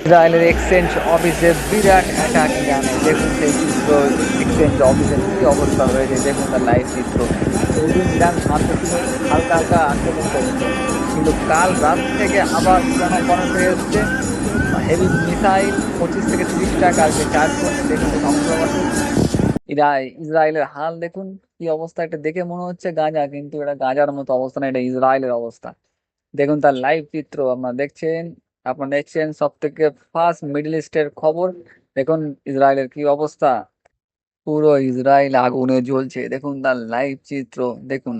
ইসরায়েলের এক্সচেঞ্জ অফিসে বিরাট অ্যাটাক ইরানে, দেখুন সেই চিত্র। এক্সচেঞ্জ অফিসের কি অবস্থা হয়েছে দেখুন, তার লাইভ চিত্র। এই দিন ইরান শান্ত ছিল, হালকা হালকা আক্রমণ করেছে, কিন্তু কাল রাত থেকে আবার পুরানো কনফে এসছে। হেভি মিসাইল 25 থেকে 30টা কালকে চার্জ করছে, দেখুন এই ধ্বংসাবশেষ। ইরা ইসরায়েলের হাল দেখুন কি অবস্থা। এটা দেখে মনে হচ্ছে গাজা, কিন্তু এটা গাজার মতো অবস্থা না, এটা ইসরায়েলের অবস্থা। দেখুন তার লাইভ চিত্র আপনারা দেখছেন সব থেকে ফার্স্ট মিডল ইস্টের খবর। দেখুন ইসরায়েলের কি অবস্থা, পুরো ইসরায়েল আগুনে জ্বলছে, দেখুন তার লাইভ চিত্র। দেখুন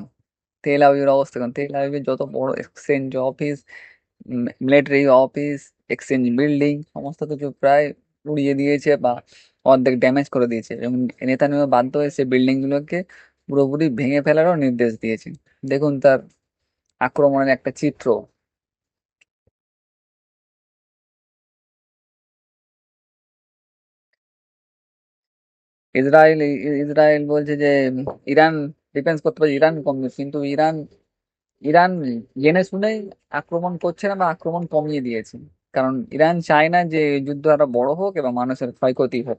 তেল আবিবের অবস্থা, দেখুন তেল আবিবের যত বড় exchange office, military office, exchange building, সমস্ত কিছু প্রায় উড়িয়ে দিয়েছে বা অর্ধেক ড্যামেজ করে দিয়েছে, এবং নেতানিয়াহু বাধ্য হয়ে সে বিল্ডিং গুলোকে পুরোপুরি ভেঙে ফেলারও নির্দেশ দিয়েছে। দেখুন তার আক্রমণের একটা চিত্র। ইসরায়েল বলছে যে ইরান ডিফেন্স করতে পারছে, ইরান কমবে, কিন্তু ইরান ইরান জেনে শুনেই আক্রমণ করছে না বা আক্রমণ কমিয়ে দিয়েছে। কারণ ইরান চায় না যে এই যুদ্ধ আরো বড় হোক এবং মানুষের ক্ষয়ক্ষতি হোক।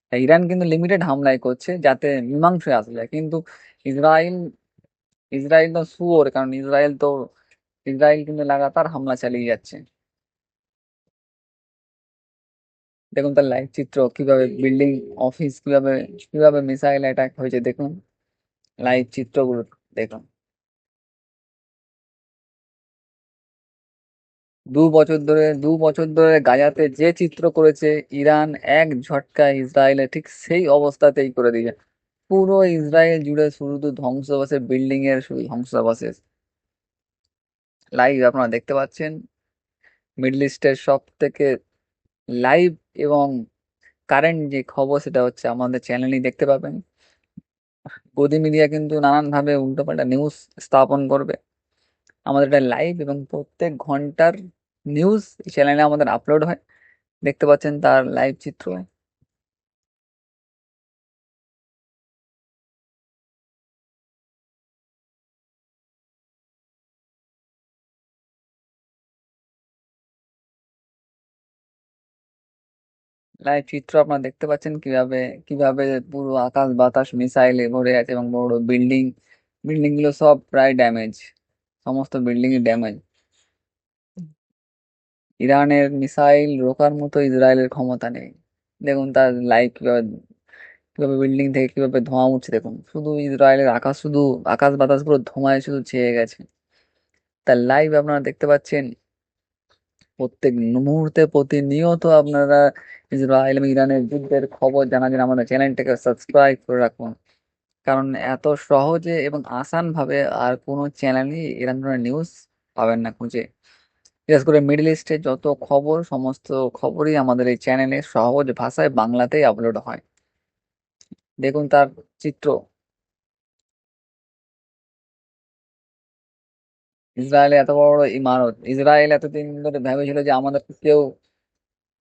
তাই ইরান কিন্তু লিমিটেড হামলাই করছে যাতে মীমাংসায় আসা যায়। কিন্তু ইসরায়েল ইসরায়েল তো শুয়োর, কারণ ইসরায়েল কিন্তু লাগাতার হামলা চালিয়ে যাচ্ছে। দেখুন তার লাইভ চিত্র, কিভাবে বিল্ডিং, অফিস, কিভাবে কিভাবে মিসাইল অ্যাটাক হয়েছে, দেখুন লাইভ চিত্রগুলো দেখুন। 2 বছর ধরে গাজাতে যে চিত্র করেছে ইরান, এক ঝটকায় ইসরায়েলের ঠিক সেই অবস্থাতেই করে দিয়েছে। পুরো ইসরায়েল জুড়ে শুধু ধ্বংসাবশেষ, বিল্ডিং এর শুধু ধ্বংসাবশেষ। লাইভ আপনারা দেখতে পাচ্ছেন, মিডল ইস্টের সব থেকে লাইভ এবং কারেন্ট যে খবর সেটা হচ্ছে আমাদের চ্যানেলেই দেখতে পাবেন। গদি মিডিয়া কিন্তু নানান ভাবে উল্টোপাল্টা নিউজ স্থাপন করবে। আমাদের এটা লাইভ এবং প্রত্যেক ঘন্টার নিউজ চ্যানেলে আমাদের আপলোড হয়, দেখতে পাচ্ছেন তার লাইভ চিত্র। লাইভ চিত্র আপনারা দেখতে পাচ্ছেন কিভাবে কিভাবে পুরো আকাশ বাতাস মিসাইলে ভরে আছে, এবং বড় বড় বিল্ডিং গুলো সব প্রায় ড্যামেজ, সমস্ত বিল্ডিং ড্যামেজ। ইরানের মিসাইল রোকার মতো ইসরায়েলের ক্ষমতা নেই। দেখুন তার লাইভ কিভাবে কিভাবে বিল্ডিং থেকে কিভাবে ধোঁয়া উঠছে, দেখুন শুধু ইসরায়েলের আকাশ, শুধু আকাশ বাতাস পুরো ধোঁয়ায় শুধু ছেয়ে গেছে। তার লাইভ আপনারা দেখতে পাচ্ছেন প্রত্যেক মুহূর্তে, প্রতিনিয়ত আপনারা ইসরায়েল এবং ইরানের যুদ্ধের খবর জানার জন্য আমাদের চ্যানেলটাকে সাবস্ক্রাইব করে রাখুন। কারণ এত সহজে এবং আসান ভাবে আর কোনো চ্যানেলই এরকম ধরনের নিউজ পাবেন না খুঁজে। বিশেষ করে মিডল ইস্টের যত খবর, সমস্ত খবরই আমাদের এই চ্যানেলে সহজ ভাষায় বাংলাতেই আপলোড হয়। দেখুন তার চিত্র। ইসরায়েলে এত বড় বড় ইমারত, ইসরায়েল এতদিন ধরে ভেবেছিল যে আমাদের কেউ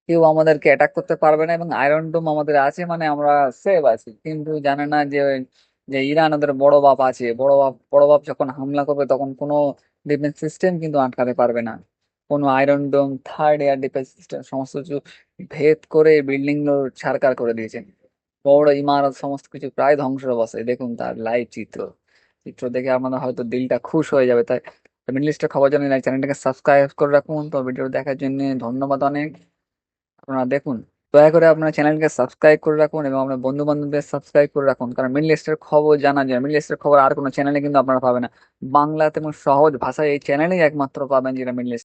কেউ আমাদেরকে অ্যাটাক করতে পারবে না, এবং আয়রন ডোম আমাদের আছে মানে আমরা সেভ আছি। কিন্তু জানে না যে যে ইরান ওদের বড় বাপ আছে, বড় বাপ যখন হামলা করবে তখন কোনো ডিফেন্স সিস্টেম কিন্তু আটকাতে পারবে না। কোনো আয়রন ডোম, থার্ড এয়ার ডিফেন্স সিস্টেম সমস্ত কিছু ভেদ করে বিল্ডিং গুলো ছারকার করে দিয়েছে। বড় ইমারত সমস্ত কিছু প্রায় ধ্বংসের অবস্থায়। দেখুন তার লাইভ চিত্র। চিত্র দেখে আপনাদের হয়তো দিলটা খুশ হয়ে যাবে। তাই মিডল ইস্টের খবর জানি চ্যানেলটাকে সাবস্ক্রাইব করে রাখুন। তো ভিডিও দেখার জন্য ধন্যবাদ অনেক। আপনারা দেখুন, দয়া করে আপনার চ্যানেলকে সাবস্ক্রাইব করে রাখুন এবং আপনার বন্ধু বান্ধবদের সাবস্ক্রাইব করে রাখুন, কারণ মিডল ইস্টের খবর জানা যায়, মিডল ইস্টের খবর আর কোনো চ্যানেলে কিন্তু আপনারা পাবেন না। বাংলাতে এবং সহজ ভাষায় এই চ্যানেলেই একমাত্র পাবেন যেটা মিডল ইস্ট।